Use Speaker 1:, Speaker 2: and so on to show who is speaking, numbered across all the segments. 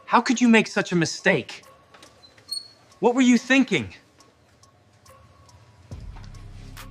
Speaker 1: How could you make such a mistake? What were you thinking?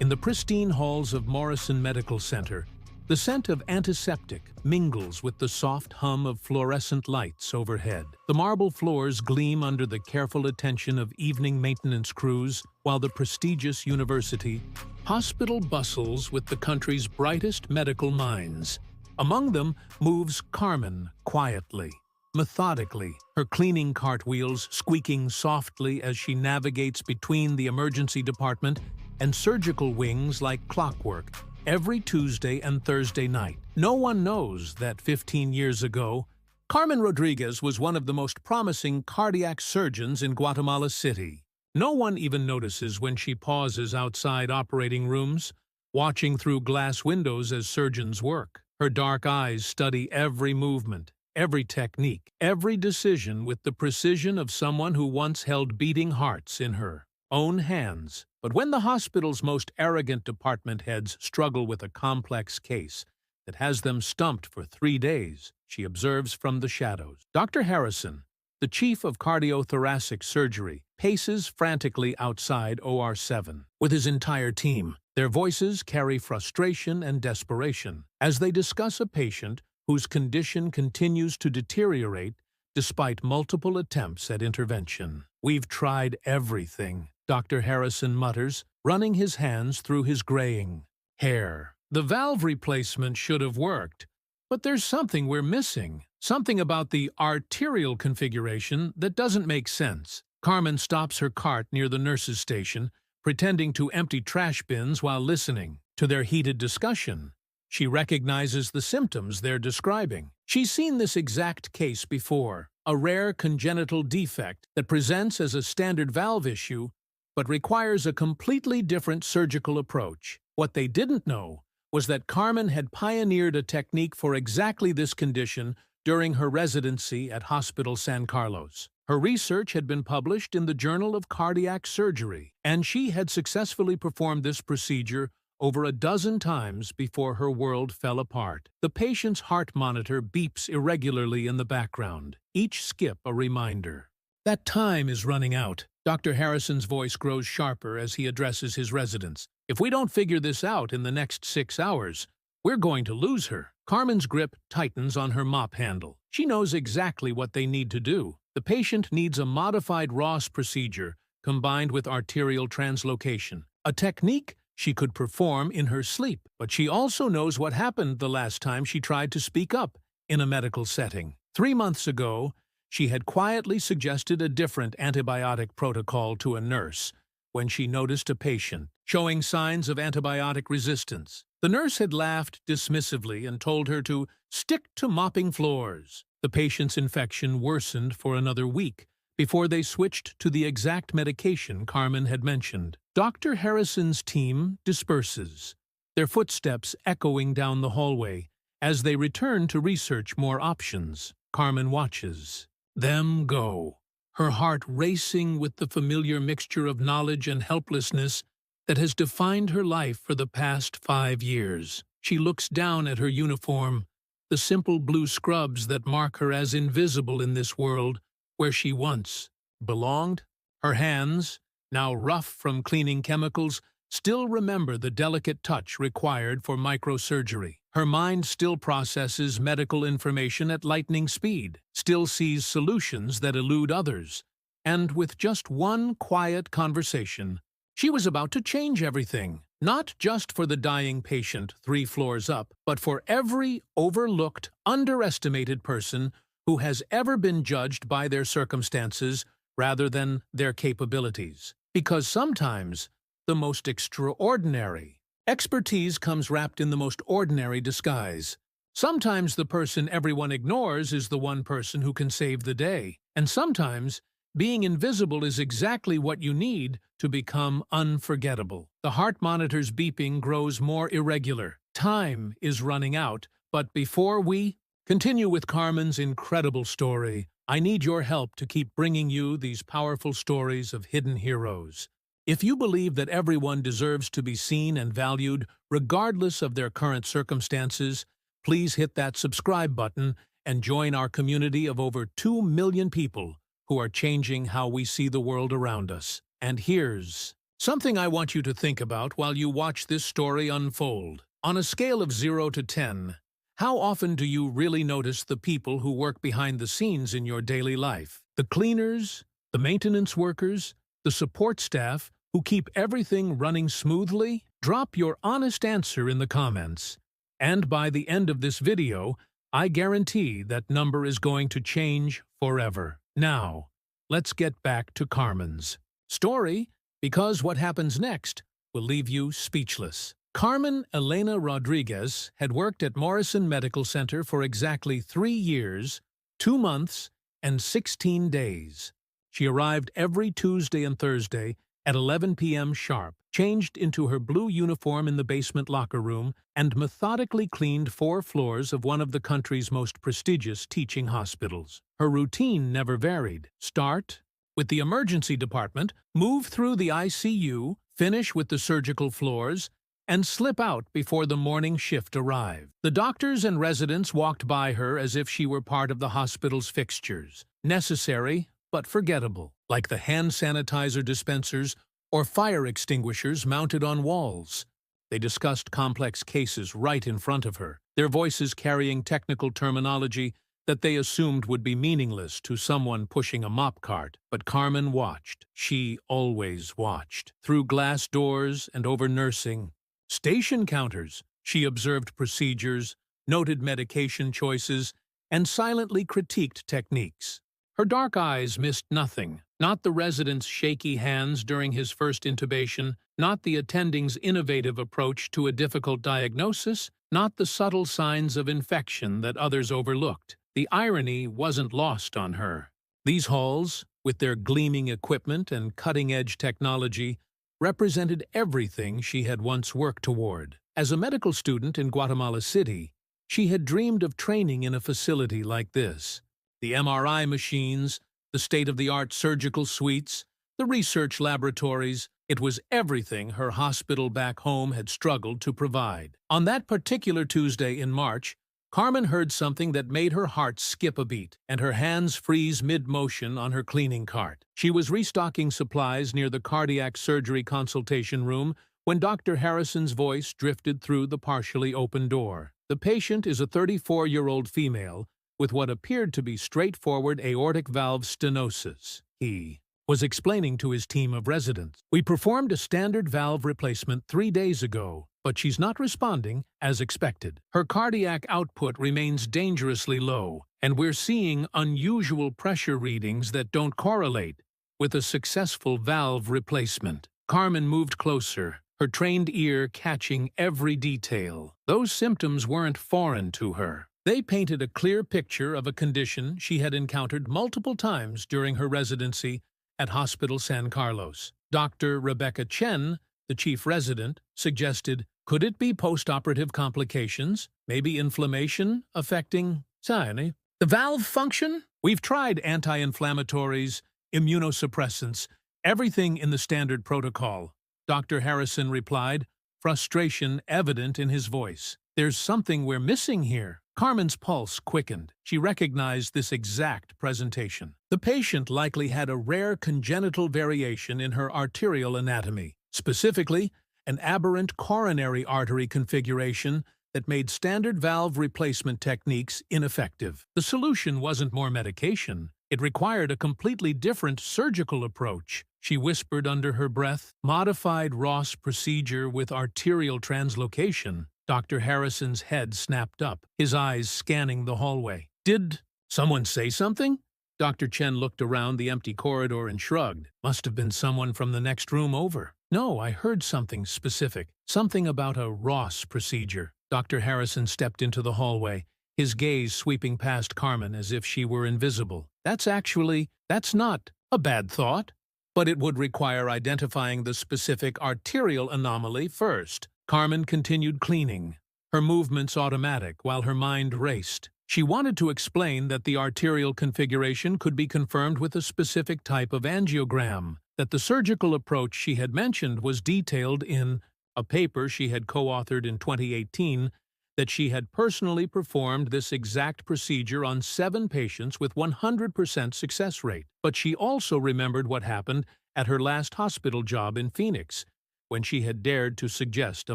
Speaker 2: In the pristine halls of Morrison Medical Center, the scent of antiseptic mingles with the soft hum of fluorescent lights overhead. The marble floors gleam under the careful attention of evening maintenance crews, while the prestigious university hospital bustles with the country's brightest medical minds. Among them moves Carmen quietly, methodically, her cleaning cartwheels squeaking softly as she navigates between the emergency department and surgical wings like clockwork, every Tuesday and Thursday night. No one knows that 15 years ago, Carmen Rodriguez was one of the most promising cardiac surgeons in Guatemala City. No one even notices when she pauses outside operating rooms, watching through glass windows as surgeons work. Her dark eyes study every movement, every technique, every decision with the precision of someone who once held beating hearts in her own hands. But when the hospital's most arrogant department heads struggle with a complex case that has them stumped for 3 days, she observes from the shadows. Dr. Harrison, the chief of cardiothoracic surgery, paces frantically outside OR 7 with his entire team. Their voices carry frustration and desperation as they discuss a patient whose condition continues to deteriorate despite multiple attempts at intervention. "We've tried everything," Dr. Harrison mutters, running his hands through his graying hair. "The valve replacement should have worked, but there's something we're missing. Something about the arterial configuration that doesn't make sense." Carmen stops her cart near the nurse's station, pretending to empty trash bins while listening to their heated discussion. She recognizes the symptoms they're describing. She's seen this exact case before, a rare congenital defect that presents as a standard valve issue but requires a completely different surgical approach. What they didn't know was that Carmen had pioneered a technique for exactly this condition during her residency at Hospital San Carlos. Her research had been published in the Journal of Cardiac Surgery, and she had successfully performed this procedure over a dozen times before her world fell apart. The patient's heart monitor beeps irregularly in the background, each skip a reminder. "That time is running out." Dr. Harrison's voice grows sharper as he addresses his residents. "If we don't figure this out in the next 6 hours, we're going to lose her." Carmen's grip tightens on her mop handle. She knows exactly what they need to do. The patient needs a modified Ross procedure combined with arterial translocation, a technique she could perform in her sleep. But she also knows what happened the last time she tried to speak up in a medical setting. 3 months ago, she had quietly suggested a different antibiotic protocol to a nurse when she noticed a patient showing signs of antibiotic resistance. The nurse had laughed dismissively and told her to stick to mopping floors. The patient's infection worsened for another week before they switched to the exact medication Carmen had mentioned. Dr. Harrison's team disperses, their footsteps echoing down the hallway as they return to research more options. Carmen watches them go, her heart racing with the familiar mixture of knowledge and helplessness that has defined her life for the past 5 years. She looks down at her uniform, the simple blue scrubs that mark her as invisible in this world where she once belonged. Her hands, now rough from cleaning chemicals, still remember the delicate touch required for microsurgery. Her mind still processes medical information at lightning speed, still sees solutions that elude others. And with just one quiet conversation, she was about to change everything, not just for the dying patient 3 floors up, but for every overlooked, underestimated person who has ever been judged by their circumstances rather than their capabilities. Because sometimes the most extraordinary expertise comes wrapped in the most ordinary disguise. Sometimes the person everyone ignores is the one person who can save the day. And sometimes being invisible is exactly what you need to become unforgettable. The heart monitor's beeping grows more irregular. Time is running out, but before we continue with Carmen's incredible story, I need your help to keep bringing you these powerful stories of hidden heroes. If you believe that everyone deserves to be seen and valued, regardless of their current circumstances, please hit that subscribe button and join our community of over 2 million people who are changing how we see the world around us. And here's something I want you to think about while you watch this story unfold. On a scale of 0 to 10, how often do you really notice the people who work behind the scenes in your daily life? The cleaners, the maintenance workers, the support staff who keep everything running smoothly? Drop your honest answer in the comments. And by the end of this video, I guarantee that number is going to change forever. Now, let's get back to Carmen's story, because what happens next will leave you speechless. Carmen Elena Rodriguez had worked at Morrison Medical Center for exactly 3 years, 2 months, and 16 days. She arrived every Tuesday and Thursday at 11 p.m. sharp, changed into her blue uniform in the basement locker room, and methodically cleaned 4 floors of one of the country's most prestigious teaching hospitals. Her routine never varied. Start with the emergency department, move through the ICU, finish with the surgical floors, and slip out before the morning shift arrived. The doctors and residents walked by her as if she were part of the hospital's fixtures, necessary but forgettable, like the hand sanitizer dispensers or fire extinguishers mounted on walls. They discussed complex cases right in front of her, their voices carrying technical terminology that they assumed would be meaningless to someone pushing a mop cart. But Carmen watched. She always watched. Through glass doors and over nursing station counters, she observed procedures, noted medication choices, and silently critiqued techniques. Her dark eyes missed nothing, not the resident's shaky hands during his first intubation, not the attending's innovative approach to a difficult diagnosis, not the subtle signs of infection that others overlooked. The irony wasn't lost on her. These halls, with their gleaming equipment and cutting-edge technology, represented everything she had once worked toward. As a medical student in Guatemala City, she had dreamed of training in a facility like this. The MRI machines, the state-of-the-art surgical suites, the research laboratories, it was everything her hospital back home had struggled to provide. On that particular Tuesday in March, Carmen heard something that made her heart skip a beat and her hands freeze mid-motion on her cleaning cart. She was restocking supplies near the cardiac surgery consultation room when Dr. Harrison's voice drifted through the partially open door. The patient is a 34-year-old female with what appeared to be straightforward aortic valve stenosis. He was explaining to his team of residents. We performed a standard valve replacement 3 days ago, but she's not responding as expected. Her cardiac output remains dangerously low, and we're seeing unusual pressure readings that don't correlate with a successful valve replacement. Carmen moved closer, her trained ear catching every detail. Those symptoms weren't foreign to her. They painted a clear picture of a condition she had encountered multiple times during her residency at Hospital San Carlos. Dr. Rebecca Chen, the chief resident, suggested, could it be post-operative complications, maybe inflammation affecting the valve function? We've tried anti-inflammatories, immunosuppressants, everything in the standard protocol, Dr. Harrison replied, frustration evident in his voice. There's something we're missing here. Carmen's pulse quickened. She recognized this exact presentation. The patient likely had a rare congenital variation in her arterial anatomy, specifically an aberrant coronary artery configuration that made standard valve replacement techniques ineffective. The solution wasn't more medication. It required a completely different surgical approach. She whispered under her breath, modified Ross procedure with arterial translocation. Dr. Harrison's head snapped up, his eyes scanning the hallway. Did someone say something? Dr. Chen looked around the empty corridor and shrugged. Must have been someone from the next room over. No, I heard something specific. Something about a Ross procedure. Dr. Harrison stepped into the hallway, his gaze sweeping past Carmen as if she were invisible. That's not a bad thought, but it would require identifying the specific arterial anomaly first. Carmen continued cleaning, her movements automatic while her mind raced. She wanted to explain that the arterial configuration could be confirmed with a specific type of angiogram, that the surgical approach she had mentioned was detailed in a paper she had co-authored in 2018 that she had personally performed this exact procedure on 7 patients with 100% success rate. But she also remembered what happened at her last hospital job in Phoenix, when she had dared to suggest a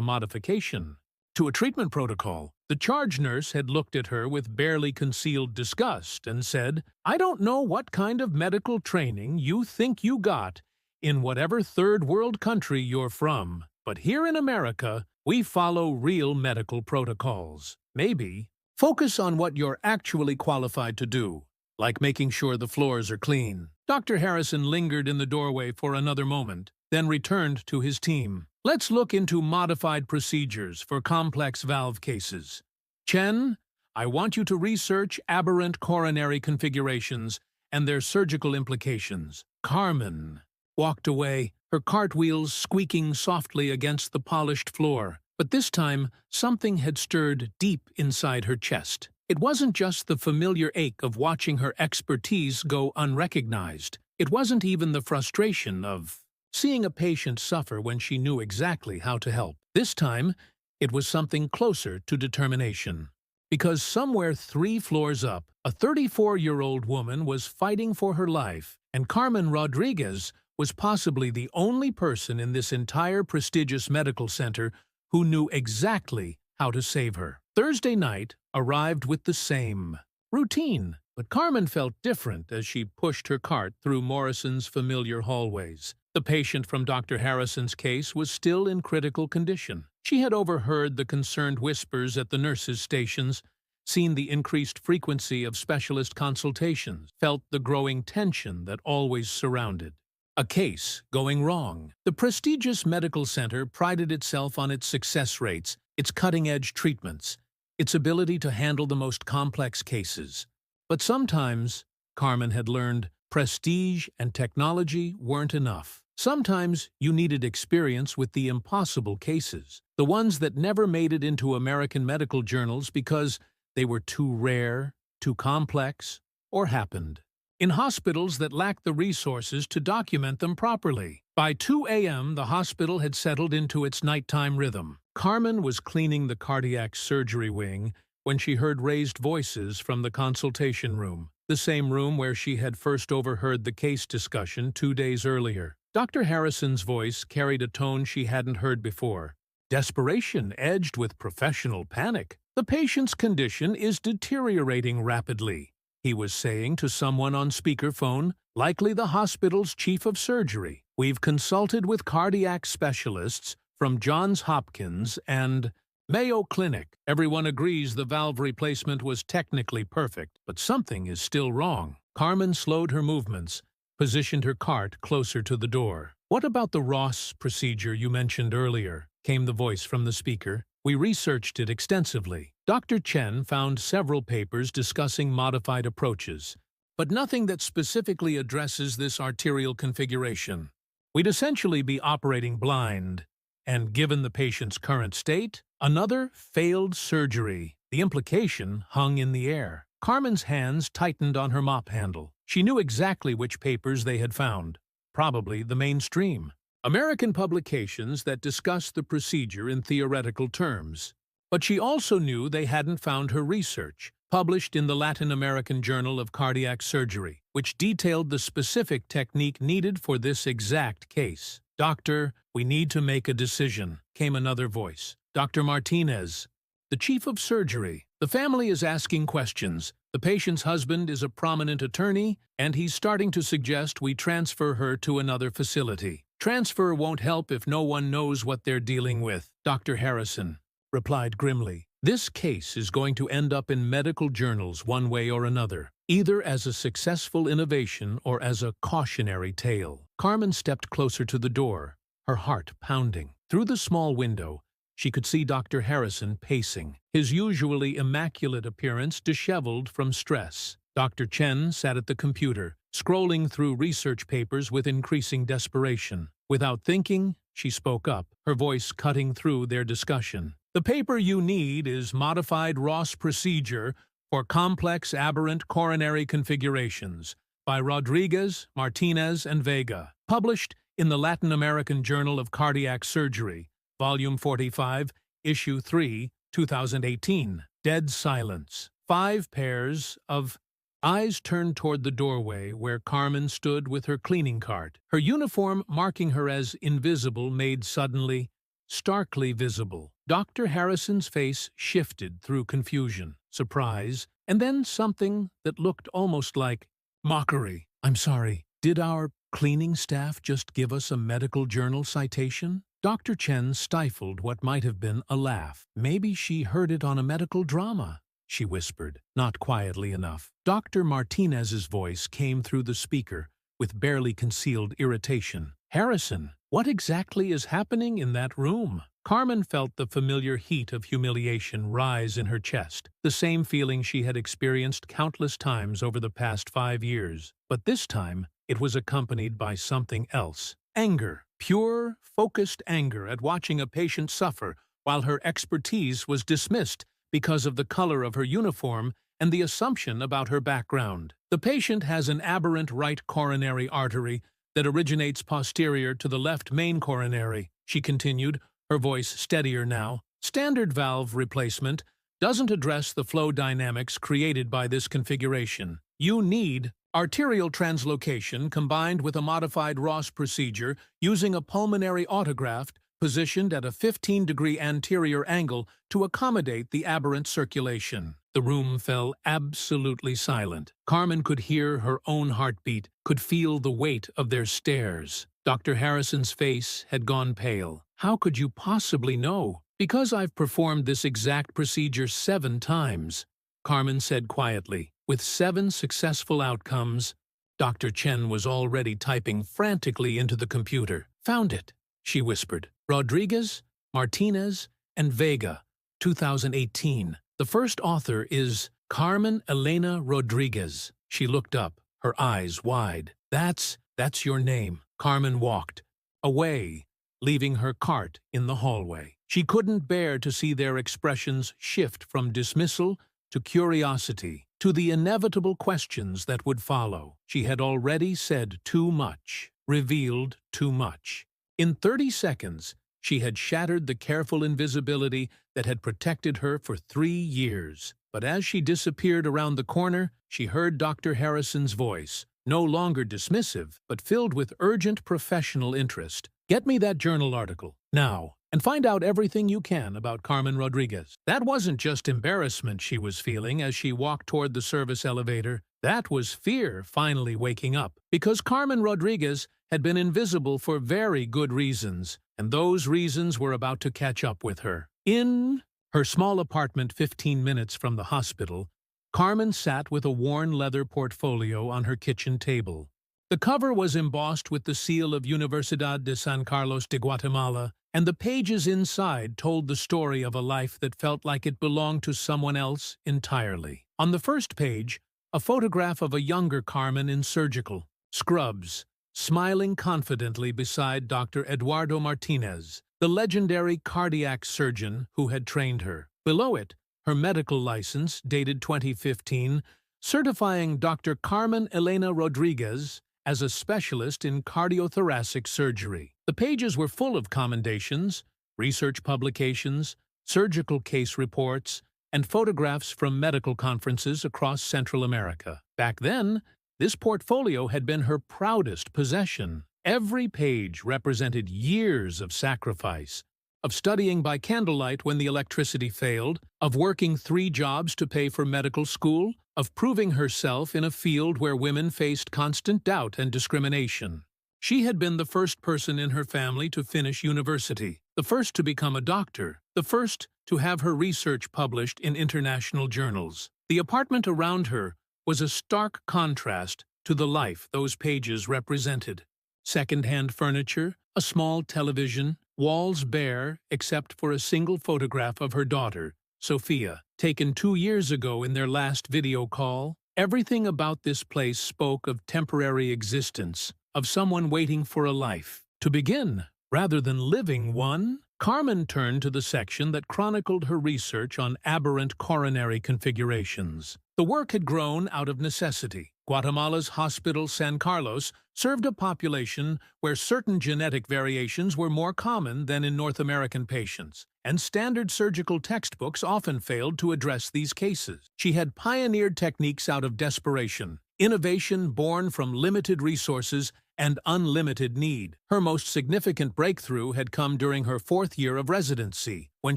Speaker 2: modification to a treatment protocol. The charge nurse had looked at her with barely concealed disgust and said, "I don't know what kind of medical training you think you got in whatever third world country you're from, but here in America, we follow real medical protocols. Maybe focus on what you're actually qualified to do, like making sure the floors are clean." Dr. Harrison lingered in the doorway for another moment, then returned to his team. "Let's look into modified procedures for complex valve cases. Chen, I want you to research aberrant coronary configurations and their surgical implications." Carmen walked away, her cartwheels squeaking softly against the polished floor. But this time, something had stirred deep inside her chest. It wasn't just the familiar ache of watching her expertise go unrecognized. It wasn't even the frustration of seeing a patient suffer when she knew exactly how to help. This time, it was something closer to determination. Because somewhere 3 floors up, a 34-year-old woman was fighting for her life, and Carmen Rodriguez was possibly the only person in this entire prestigious medical center who knew exactly how to save her. Thursday night arrived with the same routine, but Carmen felt different as she pushed her cart through Morrison's familiar hallways. The patient from Dr. Harrison's case was still in critical condition. She had overheard the concerned whispers at the nurses' stations, seen the increased frequency of specialist consultations, felt the growing tension that always surrounded a case going wrong. The prestigious medical center prided itself on its success rates, its cutting-edge treatments, its ability to handle the most complex cases. But sometimes, Carmen had learned, prestige and technology weren't enough. Sometimes you needed experience with the impossible cases, the ones that never made it into American medical journals because they were too rare, too complex, or happened in hospitals that lacked the resources to document them properly. By 2 a.m., the hospital had settled into its nighttime rhythm. Carmen was cleaning the cardiac surgery wing when she heard raised voices from the consultation room, the same room where she had first overheard the case discussion 2 days earlier. Dr. Harrison's voice carried a tone she hadn't heard before. Desperation edged with professional panic. "The patient's condition is deteriorating rapidly," he was saying to someone on speakerphone, likely the hospital's chief of surgery. "We've consulted with cardiac specialists from Johns Hopkins and Mayo Clinic. Everyone agrees the valve replacement was technically perfect, but something is still wrong." Carmen slowed her movements, positioned her cart closer to the door. "What about the Ross procedure you mentioned earlier?" came the voice from the speaker. "We researched it extensively." Dr. Chen found several papers discussing modified approaches, but nothing that specifically addresses this arterial configuration. "We'd essentially be operating blind, and given the patient's current state, another failed surgery." The implication hung in the air. Carmen's hands tightened on her mop handle. She knew exactly which papers they had found, probably the mainstream American publications that discussed the procedure in theoretical terms. But she also knew they hadn't found her research, published in the Latin American Journal of Cardiac Surgery, which detailed the specific technique needed for this exact case. "Doctor, we need to make a decision," came another voice. "Dr. Martinez, the chief of surgery. The family is asking questions. The patient's husband is a prominent attorney, and he's starting to suggest we transfer her to another facility." "Transfer won't help if no one knows what they're dealing with," Dr. Harrison replied grimly. "This case is going to end up in medical journals one way or another, either as a successful innovation or as a cautionary tale." Carmen stepped closer to the door, her heart pounding. Through the small window, she could see Dr. Harrison pacing, his usually immaculate appearance disheveled from stress. Dr. Chen sat at the computer, scrolling through research papers with increasing desperation. Without thinking, she spoke up, her voice cutting through their discussion. "The paper you need is Modified Ross Procedure for Complex Aberrant Coronary Configurations by Rodriguez, Martinez, and Vega, published in the Latin American Journal of Cardiac Surgery, Volume 45, Issue 3, 2018. Dead silence. 5 pairs of eyes turned toward the doorway where Carmen stood with her cleaning cart. Her uniform marking her as invisible made suddenly, starkly visible. Dr. Harrison's face shifted through confusion, surprise, and then something that looked almost like mockery. "I'm sorry, did our cleaning staff just give us a medical journal citation?" Dr. Chen stifled what might have been a laugh. "Maybe she heard it on a medical drama," she whispered, not quietly enough. Dr. Martinez's voice came through the speaker with barely concealed irritation. "Harrison, what exactly is happening in that room?" Carmen felt the familiar heat of humiliation rise in her chest, the same feeling she had experienced countless times over the past 5 years. But this time, it was accompanied by something else. Anger. Pure, focused anger at watching a patient suffer while her expertise was dismissed because of the color of her uniform and the assumption about her background. "The patient has an aberrant right coronary artery that originates posterior to the left main coronary," she continued, her voice steadier now. "Standard valve replacement doesn't address the flow dynamics created by this configuration. You need arterial translocation combined with a modified Ross procedure using a pulmonary autograft positioned at a 15-degree anterior angle to accommodate the aberrant circulation." The room fell absolutely silent. Carmen could hear her own heartbeat, could feel the weight of their stares. Dr. Harrison's face had gone pale. "How could you possibly know?" "Because I've performed this exact procedure 7 times, Carmen said quietly. With 7 successful outcomes, Dr. Chen was already typing frantically into the computer. "Found it," she whispered. "Rodriguez, Martinez, and Vega, 2018. The first author is Carmen Elena Rodriguez." She looked up, her eyes wide. That's your name." Carmen walked away, leaving her cart in the hallway. She couldn't bear to see their expressions shift from dismissal to curiosity, to the inevitable questions that would follow. She had already said too much, revealed too much. In 30 seconds, she had shattered the careful invisibility that had protected her for 3 years. But as she disappeared around the corner, she heard Dr. Harrison's voice, no longer dismissive, but filled with urgent professional interest. "Get me that journal article, now, and find out everything you can about Carmen Rodriguez." That wasn't just embarrassment she was feeling as she walked toward the service elevator. That was fear finally waking up, because Carmen Rodriguez had been invisible for very good reasons, and those reasons were about to catch up with her. In her small apartment 15 minutes from the hospital, Carmen sat with a worn leather portfolio on her kitchen table. The cover was embossed with the seal of Universidad de San Carlos de Guatemala, and the pages inside told the story of a life that felt like it belonged to someone else entirely. On the first page, a photograph of a younger Carmen in surgical scrubs, smiling confidently beside Dr. Eduardo Martinez, the legendary cardiac surgeon who had trained her. Below it, her medical license, dated 2015, certifying Dr. Carmen Elena Rodriguez as a specialist in cardiothoracic surgery. The pages were full of commendations, research publications, surgical case reports, and photographs from medical conferences across Central America. Back then, this portfolio had been her proudest possession. Every page represented years of sacrifice, of studying by candlelight when the electricity failed, of working 3 jobs to pay for medical school, of proving herself in a field where women faced constant doubt and discrimination. She had been the first person in her family to finish university, the first to become a doctor, the first to have her research published in international journals. The apartment around her was a stark contrast to the life those pages represented. Second-hand furniture, a small television, walls bare except for a single photograph of her daughter, Sophia, taken 2 years ago in their last video call. Everything about this place spoke of temporary existence, of someone waiting for a life to begin, rather than living one. Carmen turned to the section that chronicled her research on aberrant coronary configurations. The work had grown out of necessity. Guatemala's Hospital San Carlos served a population where certain genetic variations were more common than in North American patients, and standard surgical textbooks often failed to address these cases. She had pioneered techniques out of desperation, innovation born from limited resources and unlimited need. Her most significant breakthrough had come during her 4th year of residency, when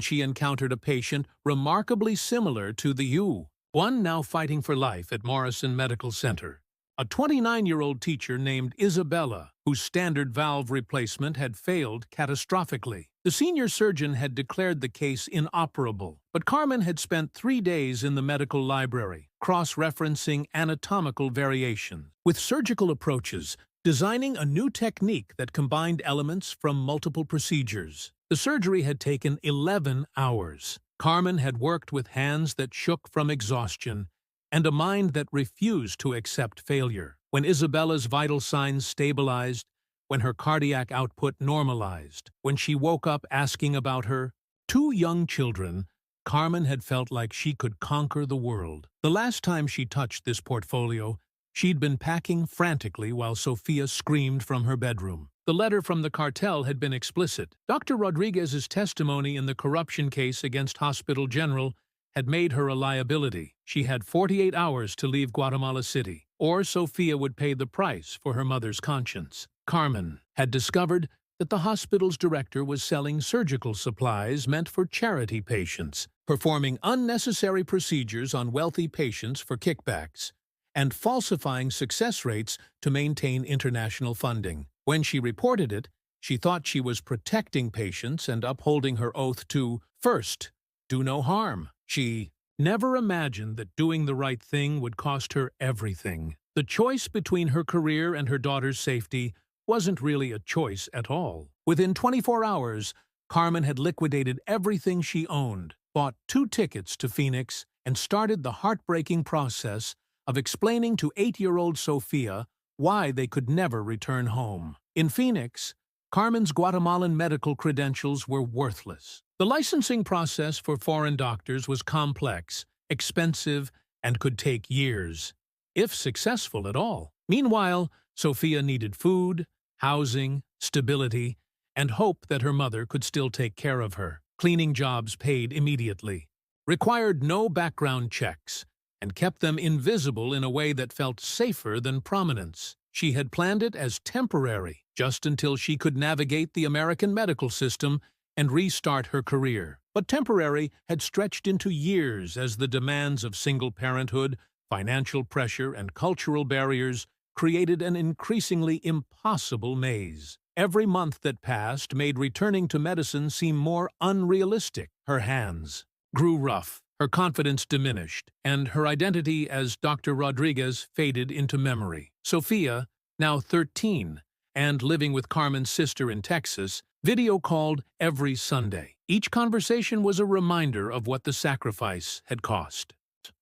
Speaker 2: she encountered a patient remarkably similar to the one now fighting for life at Morrison Medical Center. A 29-year-old teacher named Isabella, whose standard valve replacement had failed catastrophically. The senior surgeon had declared the case inoperable, but Carmen had spent 3 days in the medical library, cross-referencing anatomical variations. With surgical approaches, designing a new technique that combined elements from multiple procedures. The surgery had taken 11 hours. Carmen had worked with hands that shook from exhaustion and a mind that refused to accept failure. When Isabella's vital signs stabilized, when her cardiac output normalized, when she woke up asking about her 2 young children, Carmen had felt like she could conquer the world. The last time she touched this portfolio, she'd been packing frantically while Sophia screamed from her bedroom. The letter from the cartel had been explicit. Dr. Rodriguez's testimony in the corruption case against Hospital General had made her a liability. She had 48 hours to leave Guatemala City, or Sophia would pay the price for her mother's conscience. Carmen had discovered that the hospital's director was selling surgical supplies meant for charity patients, performing unnecessary procedures on wealthy patients for kickbacks, and falsifying success rates to maintain international funding. When she reported it, she thought she was protecting patients and upholding her oath to, first, do no harm. She never imagined that doing the right thing would cost her everything. The choice between her career and her daughter's safety wasn't really a choice at all. Within 24 hours, Carmen had liquidated everything she owned, bought 2 tickets to Phoenix, and started the heartbreaking process of explaining to 8-year-old Sophia why they could never return home. In Phoenix, Carmen's Guatemalan medical credentials were worthless. The licensing process for foreign doctors was complex, expensive, and could take years, if successful at all. Meanwhile, Sophia needed food, housing, stability, and hope that her mother could still take care of her. Cleaning jobs paid immediately, required no background checks, and kept them invisible in a way that felt safer than prominence. She had planned it as temporary, just until she could navigate the American medical system and restart her career. But temporary had stretched into years as the demands of single parenthood, financial pressure, and cultural barriers created an increasingly impossible maze. Every month that passed made returning to medicine seem more unrealistic. Her hands grew rough, her confidence diminished, and her identity as Dr. Rodriguez faded into memory. Sophia, now 13, and living with Carmen's sister in Texas, video called every Sunday. Each conversation was a reminder of what the sacrifice had cost.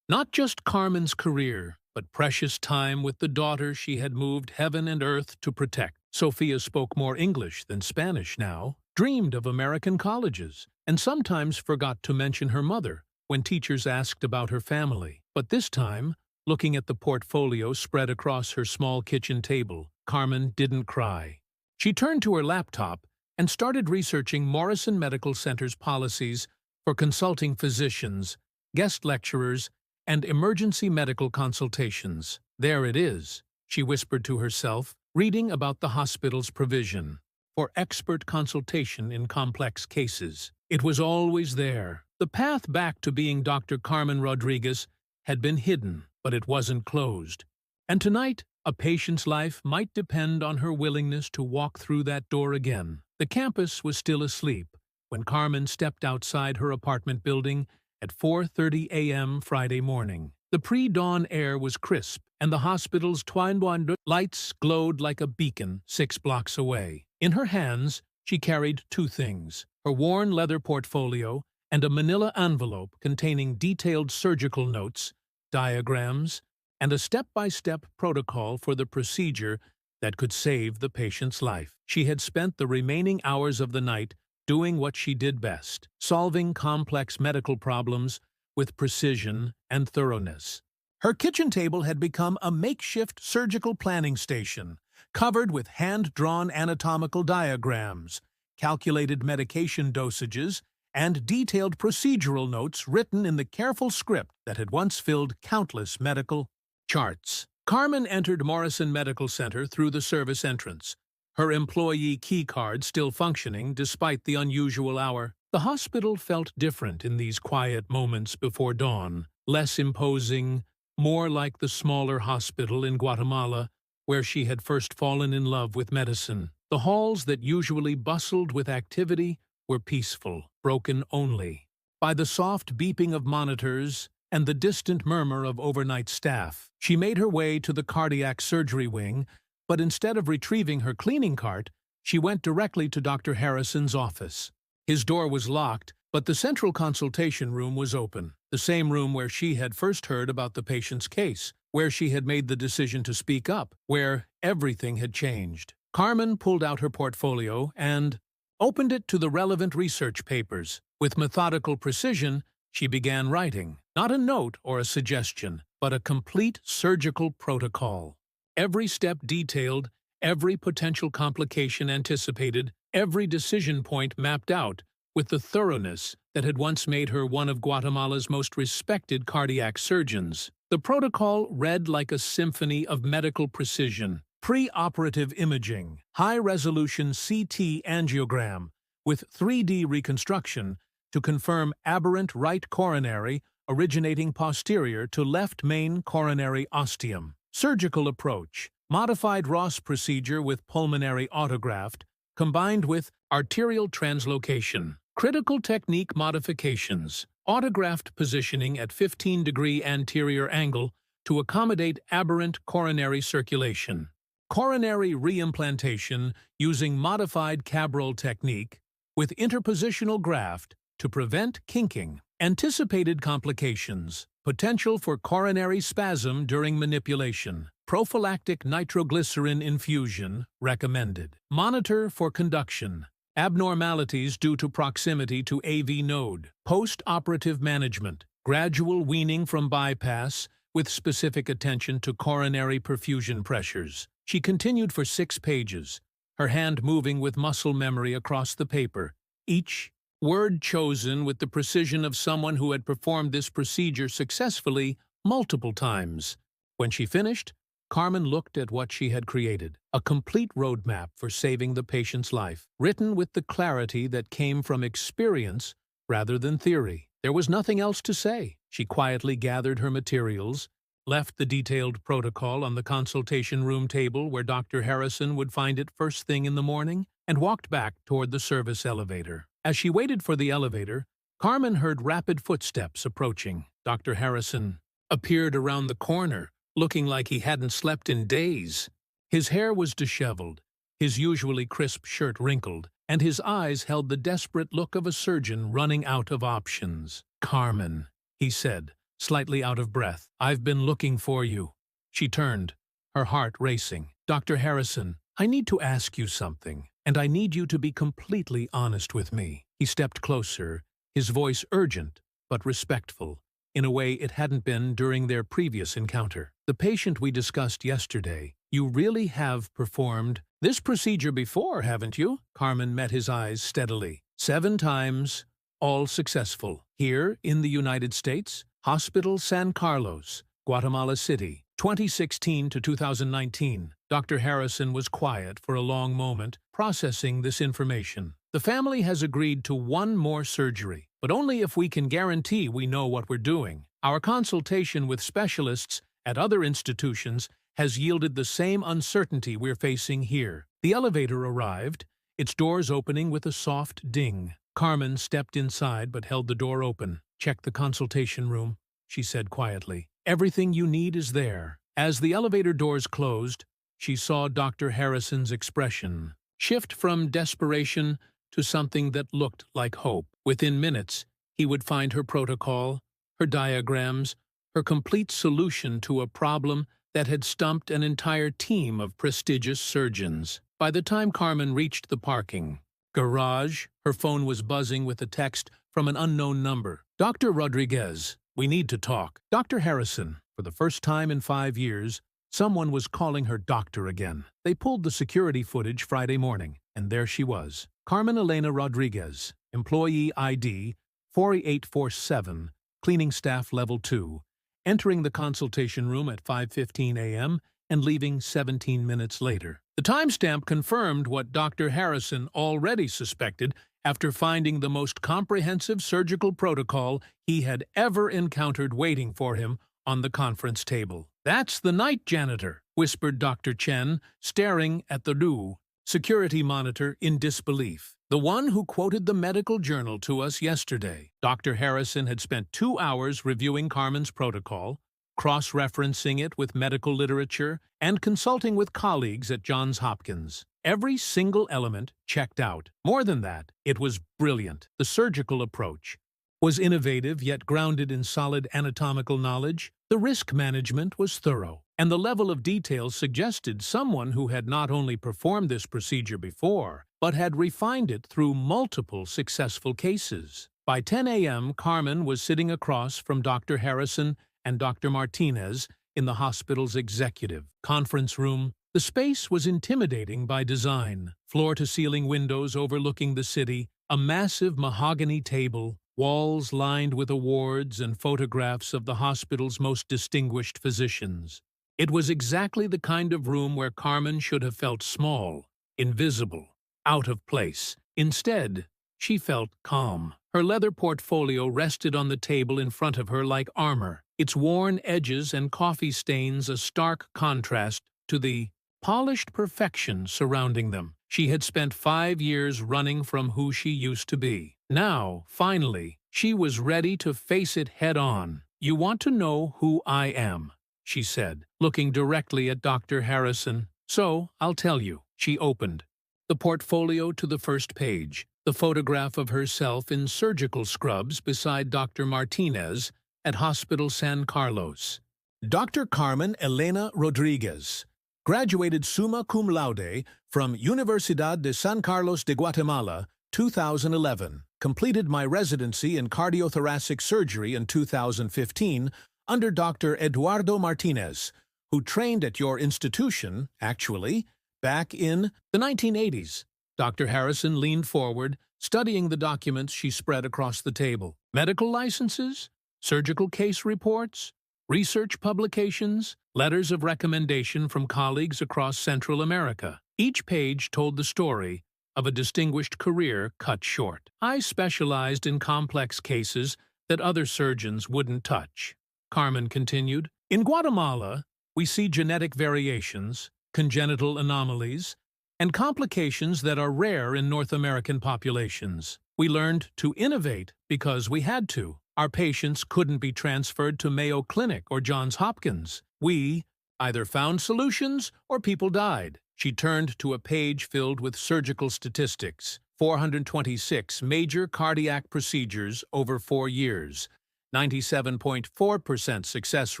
Speaker 2: Not just Carmen's career, but precious time with the daughter she had moved heaven and earth to protect. Sophia spoke more English than Spanish now, dreamed of American colleges, and sometimes forgot to mention her mother when teachers asked about her family. But this time, looking at the portfolio spread across her small kitchen table, Carmen didn't cry. She turned to her laptop and started researching Morrison Medical Center's policies for consulting physicians, guest lecturers, and emergency medical consultations. There it is, she whispered to herself, reading about the hospital's provision for expert consultation in complex cases. It was always there. The path back to being Dr. Carmen Rodriguez had been hidden, but it wasn't closed. And tonight, a patient's life might depend on her willingness to walk through that door again. The campus was still asleep when Carmen stepped outside her apartment building at 4:30 a.m. Friday morning. The pre-dawn air was crisp, and the hospital's twine-wand lights glowed like a beacon 6 blocks away. In her hands, she carried 2 things: her worn leather portfolio and a manila envelope containing detailed surgical notes, diagrams, and a step-by-step protocol for the procedure that could save the patient's life. She had spent the remaining hours of the night doing what she did best, solving complex medical problems with precision and thoroughness. Her kitchen table had become a makeshift surgical planning station, covered with hand-drawn anatomical diagrams, calculated medication dosages, and detailed procedural notes written in the careful script that had once filled countless medical charts. Carmen entered Morrison Medical Center through the service entrance, her employee key card still functioning despite the unusual hour. The hospital felt different in these quiet moments before dawn, less imposing, more like the smaller hospital in Guatemala where she had first fallen in love with medicine. The halls that usually bustled with activity were peaceful, broken only by the soft beeping of monitors and the distant murmur of overnight staff. She made her way to the cardiac surgery wing, but instead of retrieving her cleaning cart, she went directly to Dr. Harrison's office. His door was locked, but the central consultation room was open, the same room where she had first heard about the patient's case, where she had made the decision to speak up, where everything had changed. Carmen pulled out her portfolio and opened it to the relevant research papers. With methodical precision, she began writing, not a note or a suggestion, but a complete surgical protocol. Every step detailed, every potential complication anticipated, every decision point mapped out with the thoroughness that had once made her one of Guatemala's most respected cardiac surgeons. The protocol read like a symphony of medical precision. Pre-operative imaging, high-resolution CT angiogram with 3D reconstruction to confirm aberrant right coronary originating posterior to left main coronary ostium. Surgical approach, modified Ross procedure with pulmonary autograft combined with arterial translocation. Critical technique modifications, autograft positioning at 15-degree anterior angle to accommodate aberrant coronary circulation. Coronary reimplantation using modified Cabral technique with interpositional graft to prevent kinking. Anticipated complications, potential for coronary spasm during manipulation. Prophylactic nitroglycerin infusion recommended. Monitor for conduction. Abnormalities due to proximity to AV node. Post-operative management. Gradual weaning from bypass with specific attention to coronary perfusion pressures. She continued for 6 pages, her hand moving with muscle memory across the paper, each word chosen with the precision of someone who had performed this procedure successfully multiple times. When she finished, Carmen looked at what she had created, a complete roadmap for saving the patient's life, written with the clarity that came from experience rather than theory. There was nothing else to say. She quietly gathered her materials, left the detailed protocol on the consultation room table where Dr. Harrison would find it first thing in the morning, and walked back toward the service elevator. As she waited for the elevator, Carmen heard rapid footsteps approaching. Dr. Harrison appeared around the corner, looking like he hadn't slept in days. His hair was disheveled, his usually crisp shirt wrinkled, and his eyes held the desperate look of a surgeon running out of options. "Carmen," he said, slightly out of breath, "I've been looking for you." She turned, her heart racing. "Dr. Harrison, I need to ask you something, and I need you to be completely honest with me." He stepped closer, his voice urgent but respectful, in a way it hadn't been during their previous encounter. "The patient we discussed yesterday, you really have performed this procedure before, haven't you?" Carmen met his eyes steadily. 7 times, all successful. Here in the United States, Hospital San Carlos, Guatemala City, 2016 to 2019. Dr. Harrison was quiet for a long moment, processing this information. "The family has agreed to 1 more surgery, but only if we can guarantee we know what we're doing. Our consultation with specialists at other institutions has yielded the same uncertainty we're facing here." The elevator arrived, its doors opening with a soft ding. Carmen stepped inside but held the door open. "Check the consultation room," she said quietly. "Everything you need is there." As the elevator doors closed, she saw Dr. Harrison's expression shift from desperation to something that looked like hope. Within minutes, he would find her protocol, her diagrams, her complete solution to a problem that had stumped an entire team of prestigious surgeons. By the time Carmen reached the parking garage, her phone was buzzing with a text from an unknown number. "Dr. Rodriguez, we need to talk." "Dr. Harrison, For the first time in 5 years, someone was calling her doctor again. They pulled the security footage Friday morning, and there she was. Carmen Elena Rodriguez, employee ID 4847, cleaning staff level 2, entering the consultation room at 5:15 a.m. and leaving 17 minutes later. The timestamp confirmed what Dr. Harrison already suspected after finding the most comprehensive surgical protocol he had ever encountered waiting for him on the conference table. "That's the night janitor," whispered Dr. Chen, staring at the new security monitor in disbelief. "The one who quoted the medical journal to us yesterday." Dr. Harrison had spent 2 hours reviewing Carmen's protocol, cross-referencing it with medical literature, and consulting with colleagues at Johns Hopkins. Every single element checked out. More than that, it was brilliant. The surgical approach was innovative yet grounded in solid anatomical knowledge. The risk management was thorough, and the level of detail suggested someone who had not only performed this procedure before, but had refined it through multiple successful cases. By 10 a.m., Carmen was sitting across from Dr. Harrison and Dr. Martinez in the hospital's executive conference room. The space was intimidating by design. Floor-to-ceiling windows overlooking the city, a massive mahogany table, walls lined with awards and photographs of the hospital's most distinguished physicians. It was exactly the kind of room where Carmen should have felt small, invisible, out of place. Instead, she felt calm. Her leather portfolio rested on the table in front of her like armor, its worn edges and coffee stains a stark contrast to the polished perfection surrounding them. She had spent 5 years running from who she used to be. Now, finally, she was ready to face it head-on. "You want to know who I am," she said, looking directly at Dr. Harrison. "So, I'll tell you." She opened the portfolio to the first page, the photograph of herself in surgical scrubs beside Dr. Martinez at Hospital San Carlos. Dr. Carmen Elena Rodriguez, graduated summa cum laude from Universidad de San Carlos de Guatemala, 2011. Completed my residency in cardiothoracic surgery in 2015 under Dr. Eduardo Martinez, who trained at your institution, actually, back in the 1980s. Dr. Harrison leaned forward, studying the documents she spread across the table. Medical licenses, surgical case reports, research publications, letters of recommendation from colleagues across Central America. Each page told the story of a distinguished career cut short. "I specialized in complex cases that other surgeons wouldn't touch," Carmen continued. "In Guatemala, we see genetic variations, congenital anomalies, and complications that are rare in North American populations. We learned to innovate because we had to. Our patients couldn't be transferred to Mayo Clinic or Johns Hopkins. We either found solutions or people died." She turned to a page filled with surgical statistics. 426 major cardiac procedures over 4 years, 97.4% success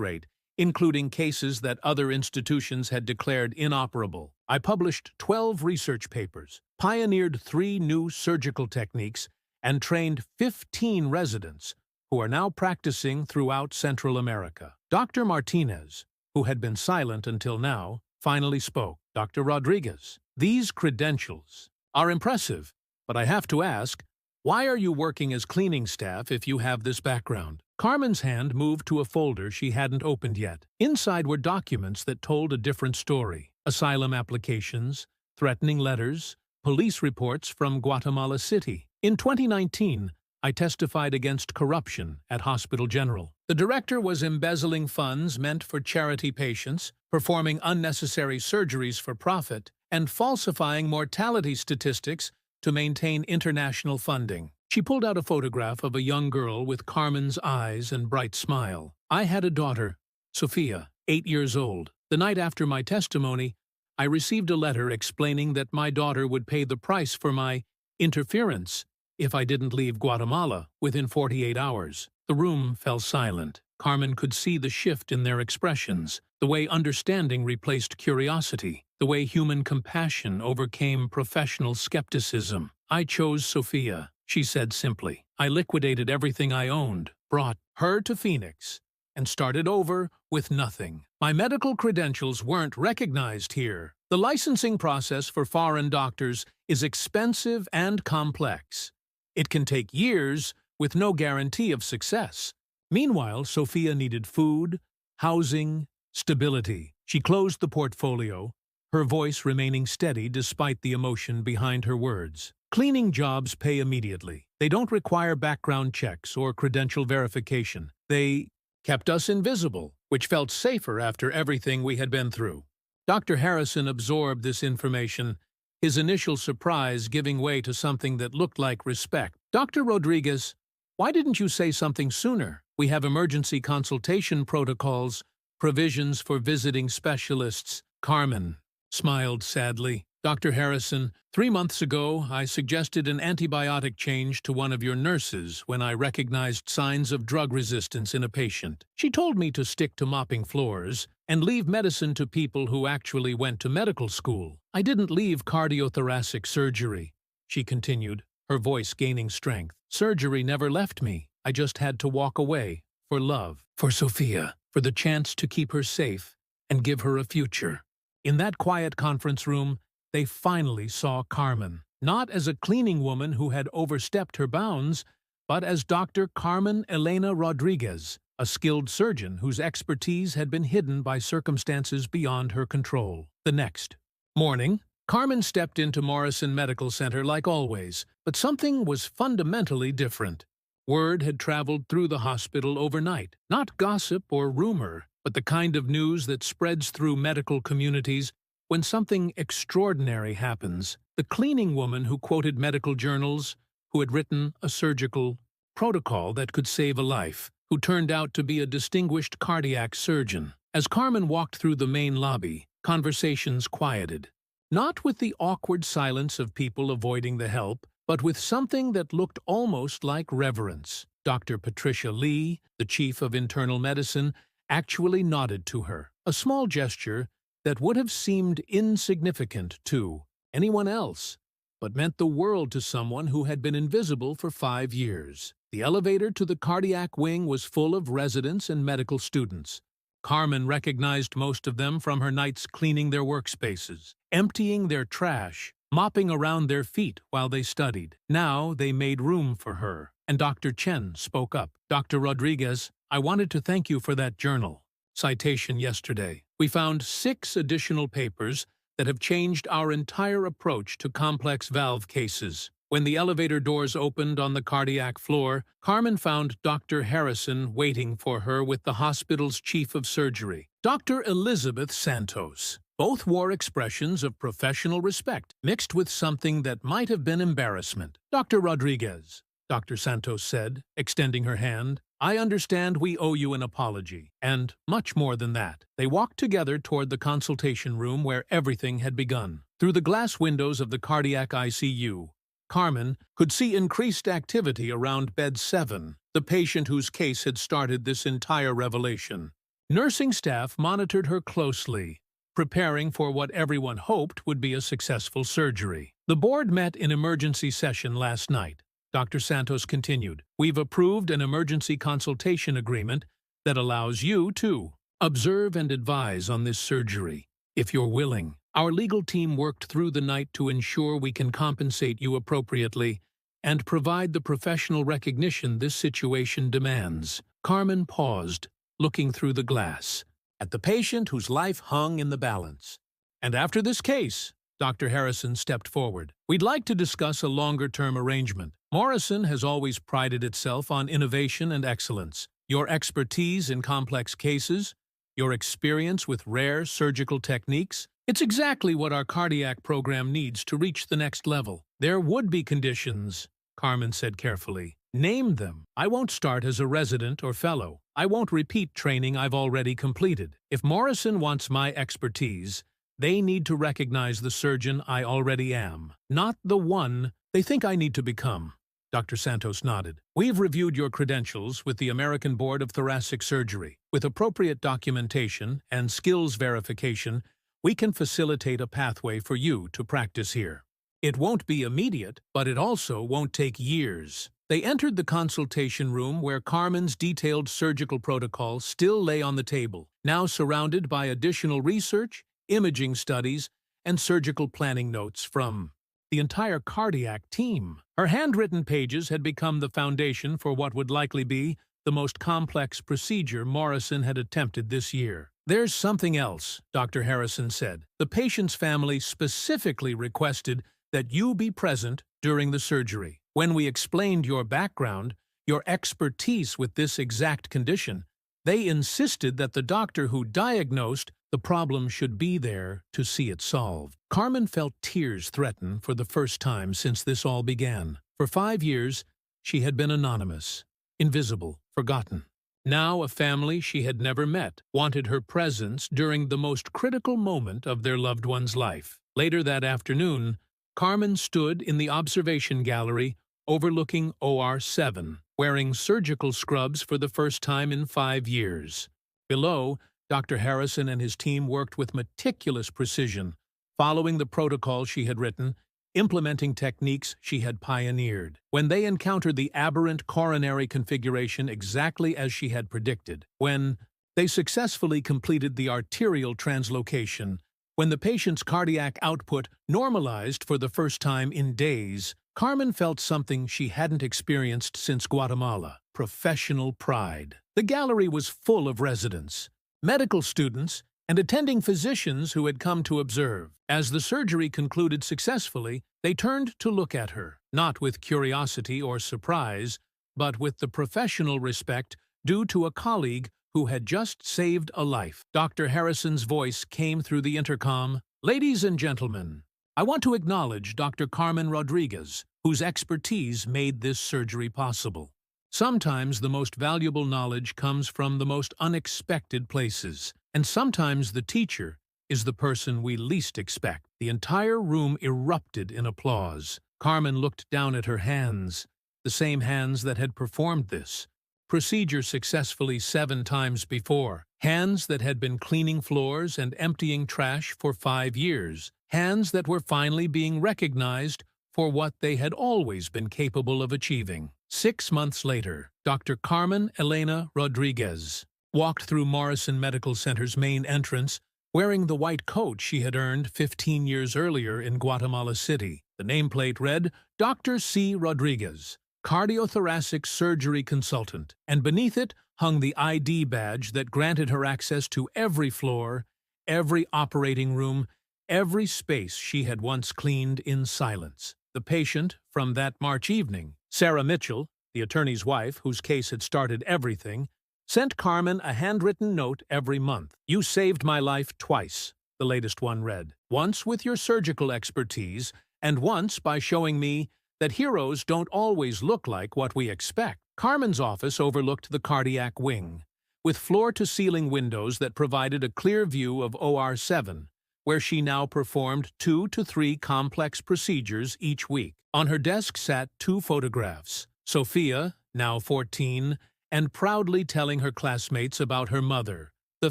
Speaker 2: rate, including cases that other institutions had declared inoperable. I published 12 research papers, pioneered 3 new surgical techniques, and trained 15 residents who are now practicing throughout Central America. Dr. Martinez, who had been silent until now, finally spoke. "Dr. Rodriguez, these credentials are impressive, but I have to ask, why are you working as cleaning staff if you have this background?" Carmen's hand moved to a folder she hadn't opened yet. Inside were documents that told a different story. Asylum applications, threatening letters, police reports from Guatemala City. In 2019, I testified against corruption at Hospital General. The director was embezzling funds meant for charity patients, performing unnecessary surgeries for profit, and falsifying mortality statistics to maintain international funding. She pulled out a photograph of a young girl with Carmen's eyes and bright smile. "I had a daughter, Sophia, 8 years old. The night after my testimony, I received a letter explaining that my daughter would pay the price for my interference if I didn't leave Guatemala within 48 hours. The room fell silent. Carmen could see the shift in their expressions, the way understanding replaced curiosity, the way human compassion overcame professional skepticism. "I chose Sophia," she said simply. "I liquidated everything I owned, brought her to Phoenix, and started over with nothing. My medical credentials weren't recognized here. The licensing process for foreign doctors is expensive and complex. It can take years with no guarantee of success. Meanwhile, Sophia needed food, housing, stability. She closed the portfolio, her voice remaining steady despite the emotion behind her words. Cleaning jobs pay immediately. They don't require background checks or credential verification. They kept us invisible, which felt safer after everything we had been through. Dr. Harrison absorbed this information, his initial surprise giving way to something that looked like respect. Dr. Rodriguez, why didn't you say something sooner? We have emergency consultation protocols, provisions for visiting specialists. Carmen smiled sadly. Dr. Harrison, 3 months ago, I suggested an antibiotic change to one of your nurses when I recognized signs of drug resistance in a patient. She told me to stick to mopping floors and leave medicine to people who actually went to medical school. I didn't leave cardiothoracic surgery, she continued, her voice gaining strength. Surgery never left me. I just had to walk away for love, for Sophia, for the chance to keep her safe and give her a future. In that quiet conference room, they finally saw Carmen, not as a cleaning woman who had overstepped her bounds, but as Dr. Carmen Elena Rodriguez, a skilled surgeon whose expertise had been hidden by circumstances beyond her control. The next morning, Carmen stepped into Morrison Medical Center like always, but something was fundamentally different. Word had traveled through the hospital overnight, not gossip or rumor, but the kind of news that spreads through medical communities when something extraordinary happens. The cleaning woman who quoted medical journals, who had written a surgical protocol that could save a life, who turned out to be a distinguished cardiac surgeon. As Carmen walked through the main lobby, conversations quieted. Not with the awkward silence of people avoiding the help, but with something that looked almost like reverence. Dr. Patricia Lee, the chief of internal medicine, actually nodded to her, a small gesture that would have seemed insignificant to anyone else, but meant the world to someone who had been invisible for 5 years. The elevator to the cardiac wing was full of residents and medical students. Carmen recognized most of them from her nights cleaning their workspaces, emptying their trash, mopping around their feet while they studied. Now they made room for her, and Dr. Chen spoke up. Dr. Rodriguez, I wanted to thank you for that journal citation yesterday. We found 6 additional papers that have changed our entire approach to complex valve cases. When the elevator doors opened on the cardiac floor, Carmen found Dr. Harrison waiting for her with the hospital's chief of surgery, Dr. Elizabeth Santos. Both wore expressions of professional respect, mixed with something that might have been embarrassment. Dr. Rodriguez, Dr. Santos said, extending her hand, I understand we owe you an apology, and much more than that. They walked together toward the consultation room where everything had begun. Through the glass windows of the cardiac ICU, Carmen could see increased activity around bed 7, the patient whose case had started this entire revelation. Nursing staff monitored her closely, preparing for what everyone hoped would be a successful surgery. The board met in emergency session last night. Dr. Santos continued, We've approved an emergency consultation agreement that allows you to observe and advise on this surgery, if you're willing. Our legal team worked through the night to ensure we can compensate you appropriately and provide the professional recognition this situation demands. Carmen paused, looking through the glass, at the patient whose life hung in the balance. And after this case, Dr. Harrison stepped forward. We'd like to discuss a longer-term arrangement. Morrison has always prided itself on innovation and excellence. Your expertise in complex cases, your experience with rare surgical techniques, it's exactly what our cardiac program needs to reach the next level. There would be conditions, Carmen said carefully. Name them. I won't start as a resident or fellow. I won't repeat training I've already completed. If Morrison wants my expertise, they need to recognize the surgeon I already am, not the one they think I need to become. Dr. Santos nodded. We've reviewed your credentials with the American Board of Thoracic Surgery. With appropriate documentation and skills verification, we can facilitate a pathway for you to practice here. It won't be immediate, but it also won't take years. They entered the consultation room where Carmen's detailed surgical protocol still lay on the table, now surrounded by additional research, imaging studies, and surgical planning notes from the entire cardiac team. Her handwritten pages had become the foundation for what would likely be the most complex procedure Morrison had attempted this year. "There's something else," Dr. Harrison said. "The patient's family specifically requested that you be present during the surgery. When we explained your background, your expertise with this exact condition, they insisted that the doctor who diagnosed the problem should be there to see it solved." Carmen felt tears threaten for the first time since this all began. For 5 years, she had been anonymous, invisible, forgotten. Now a family she had never met wanted her presence during the most critical moment of their loved one's life. Later that afternoon, Carmen stood in the observation gallery overlooking OR 7, wearing surgical scrubs for the first time in 5 years. Below, Dr. Harrison and his team worked with meticulous precision, following the protocol she had written, implementing techniques she had pioneered. When they encountered the aberrant coronary configuration exactly as she had predicted, when they successfully completed the arterial translocation, when the patient's cardiac output normalized for the first time in days, Carmen felt something she hadn't experienced since Guatemala: professional pride. The gallery was full of residents, medical students, and attending physicians who had come to observe. As the surgery concluded successfully, they turned to look at her, not with curiosity or surprise, but with the professional respect due to a colleague who had just saved a life. Dr. Harrison's voice came through the intercom. "Ladies and gentlemen, I want to acknowledge Dr. Carmen Rodriguez, whose expertise made this surgery possible. Sometimes the most valuable knowledge comes from the most unexpected places, and sometimes the teacher is the person we least expect." The entire room erupted in applause. Carmen looked down at her hands, the same hands that had performed this procedure successfully 7 times before. Hands that had been cleaning floors and emptying trash for 5 years. Hands that were finally being recognized for what they had always been capable of achieving. 6 months later, Dr. Carmen Elena Rodriguez walked through Morrison Medical Center's main entrance wearing the white coat she had earned 15 years earlier in Guatemala City. The nameplate read, "Dr. C. Rodriguez, cardiothoracic surgery consultant," and beneath it hung the ID badge that granted her access to every floor, every operating room, every space she had once cleaned in silence. The patient from that March evening, Sarah Mitchell, the attorney's wife whose case had started everything, sent Carmen a handwritten note every month. "You saved my life twice," the latest one read. "Once with your surgical expertise, and once by showing me that heroes don't always look like what we expect." Carmen's office overlooked the cardiac wing, with floor-to-ceiling windows that provided a clear view of OR 7, where she now performed 2 to 3 complex procedures each week. On her desk sat 2 photographs: Sophia, now 14, and proudly telling her classmates about her mother, the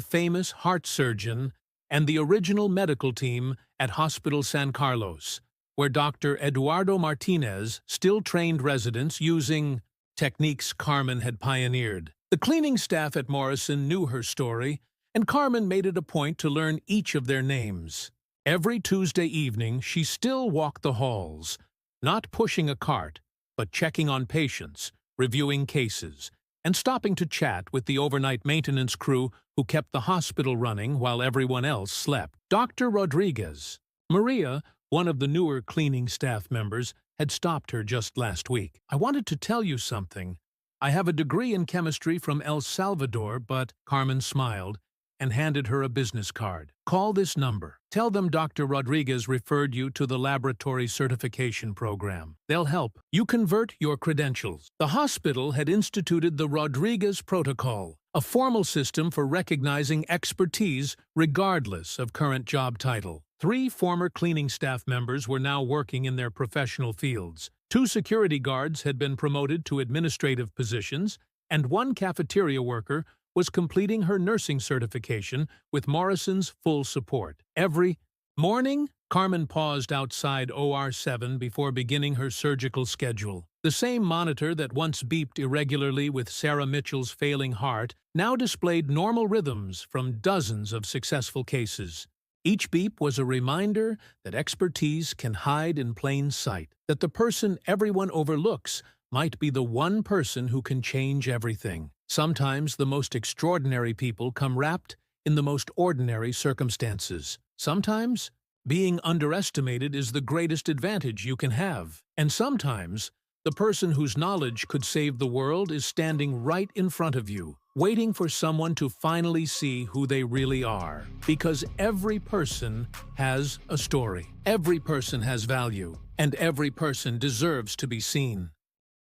Speaker 2: famous heart surgeon, and the original medical team at Hospital San Carlos, where Dr. Eduardo Martinez still trained residents using techniques Carmen had pioneered. The cleaning staff at Morrison knew her story, and Carmen made it a point to learn each of their names. Every Tuesday evening, she still walked the halls, not pushing a cart, but checking on patients, reviewing cases, and stopping to chat with the overnight maintenance crew who kept the hospital running while everyone else slept. Dr. Rodriguez, Maria, one of the newer cleaning staff members, had stopped her just last week. "I wanted to tell you something. I have a degree in chemistry from El Salvador, but..." Carmen smiled and handed her a business card. "Call this number. Tell them Dr. Rodriguez referred you to the laboratory certification program. They'll help you convert your credentials." The hospital had instituted the Rodriguez Protocol, a formal system for recognizing expertise regardless of current job title. 3 former cleaning staff members were now working in their professional fields. 2 security guards had been promoted to administrative positions, and 1 cafeteria worker was completing her nursing certification with Morrison's full support. Every morning, Carmen paused outside OR 7 before beginning her surgical schedule. The same monitor that once beeped irregularly with Sarah Mitchell's failing heart now displayed normal rhythms from dozens of successful cases. Each beep was a reminder that expertise can hide in plain sight, that the person everyone overlooks might be the one person who can change everything. Sometimes the most extraordinary people come wrapped in the most ordinary circumstances. Sometimes being underestimated is the greatest advantage you can have. And sometimes the person whose knowledge could save the world is standing right in front of you, waiting for someone to finally see who they really are. Because every person has a story. Every person has value. And every person deserves to be seen.